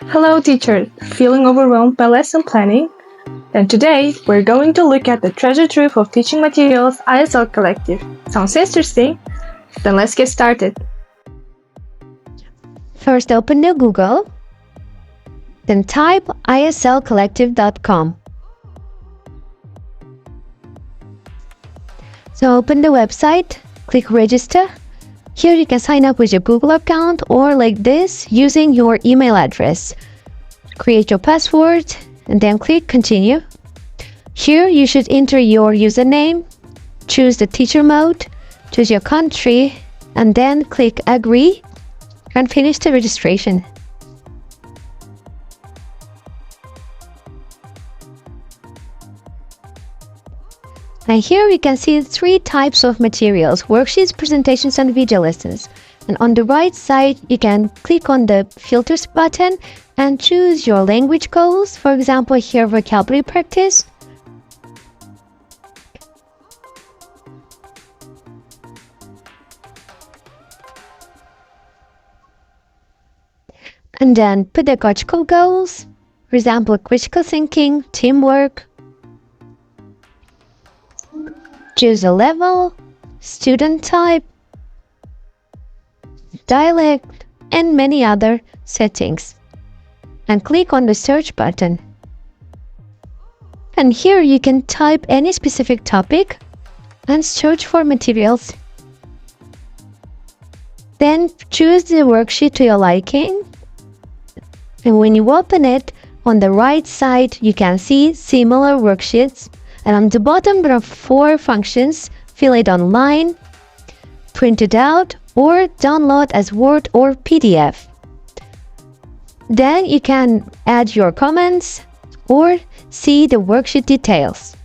Hello teachers, feeling overwhelmed by lesson planning? Then today we're going to look at the treasure trove of teaching materials ISL Collective. Sounds interesting? Then let's get started. First open the Google, then type islcollective.com. So open the website, click register. Here you can sign up with your Google account or like this using your email address. Create your password and then click continue. Here you should enter your username, choose the teacher mode, choose your country and then click agree and finish the registration. And here we can see three types of materials: worksheets, presentations, and video lessons. And on the right side, you can click on the filters button and choose your language goals. For example, here vocabulary practice. And then pedagogical goals, for example, critical thinking, teamwork. Choose a level, student type, dialect, and many other settings. And click on the search button. And here you can type any specific topic and search for materials. Then choose the worksheet to your liking. And when you open it, on the right side you can see similar worksheets. And on the bottom there are 4 functions: fill it online, print it out, or download as Word or PDF. Then you can add your comments or see the worksheet details.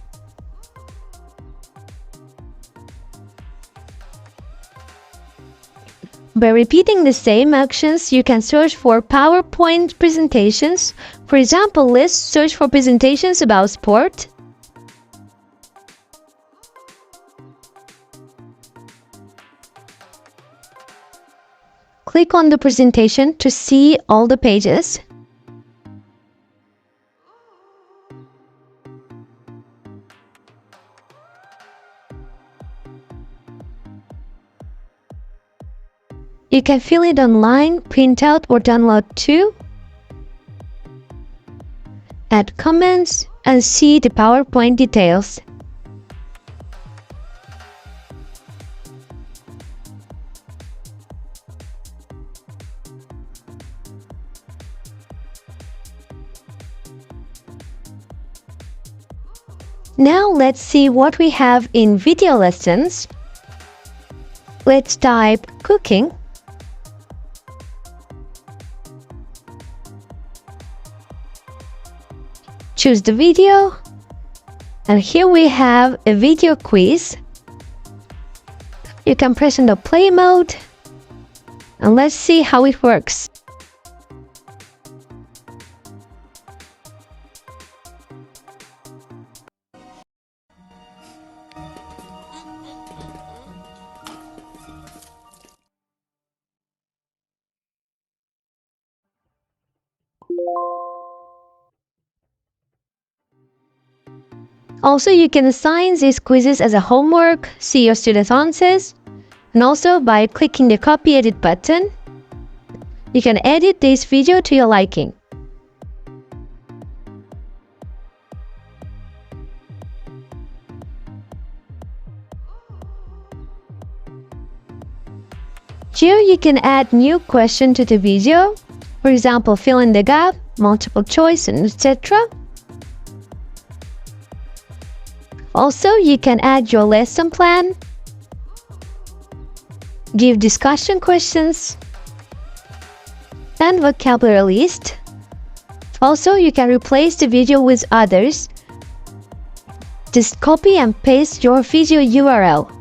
By repeating the same actions, you can search for PowerPoint presentations. For example, let's search for presentations about sport. Click on the presentation to see all the pages. You can fill it online, print out or download too. Add comments and see the PowerPoint details. Now let's see what we have in video lessons. Let's type cooking. Choose the video. And here we have a video quiz. You can press on the play mode. And let's see how it works. Also, you can assign these quizzes as a homework, see your students' answers, and also by clicking the copy edit button, you can edit this video to your liking. Here you can add new question to the video, for example, fill in the gap, multiple choice, and etc. Also, you can add your lesson plan, give discussion questions, and vocabulary list. Also, you can replace the video with others. Just copy and paste your video URL.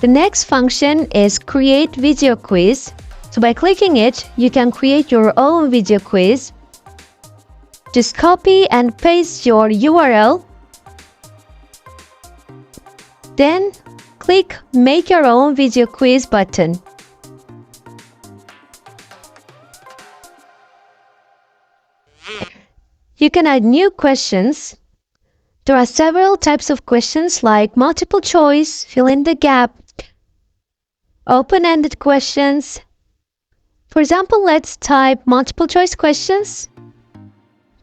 The next function is create video quiz. So by clicking it, you can create your own video quiz. Just copy and paste your URL. Then click Make Your Own Video Quiz button. You can add new questions. There are several types of questions like multiple choice, fill in the gap, open-ended questions. For example, let's type multiple choice questions.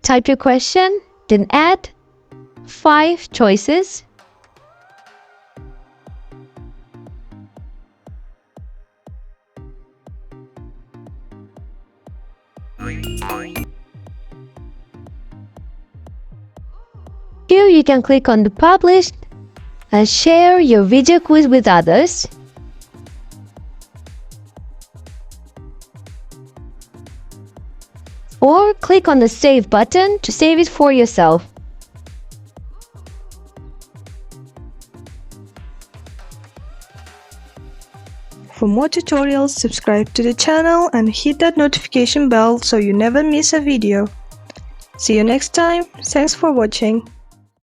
Type your question, then add 5 choices. Here you can click on the publish and share your video quiz with others. Or click on the save button to save it for yourself. For more tutorials, subscribe to the channel and hit that notification bell so you never miss a video. See you next time. Thanks for watching.